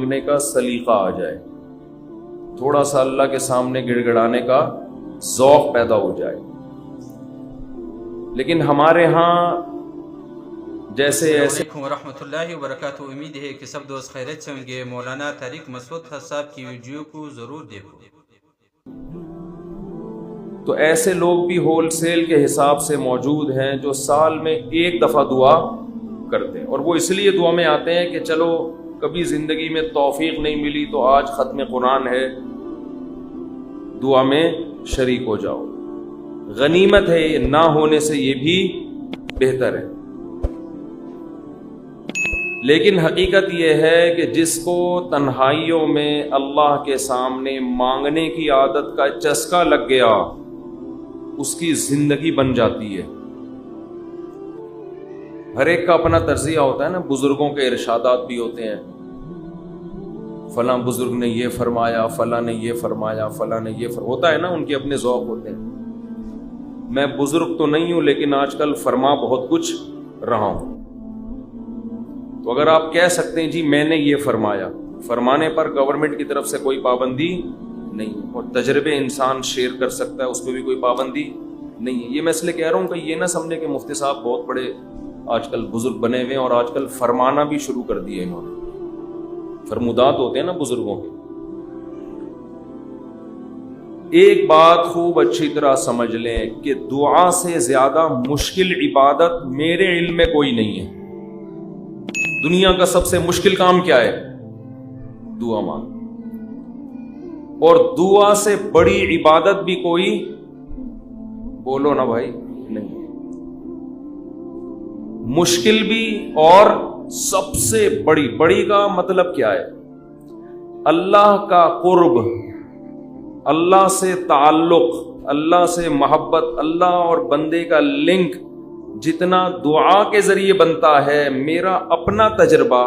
مانگنے کا سلیقہ آ جائے، تھوڑا سا اللہ کے سامنے گڑ گڑانے کا ذوق پیدا ہو جائے۔ لیکن ہمارے ہاں جیسے ایسے علیکم ورحمۃ اللہ وبرکاتہ۔ امید ہے کہ سب دوست خیریت سے ہوں گے۔ مولانا طارق مسعود صاحب کی ویڈیو کو ضرور دیکھو۔ تو ایسے لوگ بھی ہول سیل کے حساب سے موجود ہیں جو سال میں ایک دفعہ دعا کرتے ہیں، اور وہ اس لیے دعا میں آتے ہیں کہ چلو کبھی زندگی میں توفیق نہیں ملی تو آج ختم قرآن ہے، دعا میں شریک ہو جاؤ۔ غنیمت ہے، یہ نہ ہونے سے یہ بھی بہتر ہے۔ لیکن حقیقت یہ ہے کہ جس کو تنہائیوں میں اللہ کے سامنے مانگنے کی عادت کا چسکا لگ گیا، اس کی زندگی بن جاتی ہے۔ ہر ایک کا اپنا طرزیہ ہوتا ہے نا، بزرگوں کے ارشادات بھی ہوتے ہیں، فلاں بزرگ نے یہ فرمایا، فلاں نے یہ فرمایا، فلاں نے یہ ہوتا ہے نا، ان کے اپنے ذوق ہوتے ہیں۔ میں بزرگ تو نہیں ہوں لیکن آج کل فرما بہت کچھ رہا ہوں۔ تو اگر آپ کہہ سکتے ہیں جی میں نے یہ فرمایا، فرمانے پر گورنمنٹ کی طرف سے کوئی پابندی نہیں، اور تجربے انسان شیئر کر سکتا ہے، اس پہ بھی کوئی پابندی نہیں ہے۔ یہ میں اس لیے کہہ رہا ہوں کہ یہ نہ سمجھے کہ مفتی صاحب بہت بڑے آج کل بزرگ بنے ہوئے ہیں اور آج کل فرمانا بھی شروع کر دیے انہوں نے۔ فرمودات ہوتے ہیں نا بزرگوں کے۔ ایک بات خوب اچھی طرح سمجھ لیں کہ دعا سے زیادہ مشکل عبادت میرے علم میں کوئی نہیں ہے۔ دنیا کا سب سے مشکل کام کیا ہے؟ دعا مانگ۔ اور دعا سے بڑی عبادت بھی کوئی، بولو نا بھائی، نہیں۔ مشکل بھی اور سب سے بڑی کا مطلب کیا ہے؟ اللہ کا قرب، اللہ سے تعلق، اللہ سے محبت، اللہ اور بندے کا لنک جتنا دعا کے ذریعے بنتا ہے، میرا اپنا تجربہ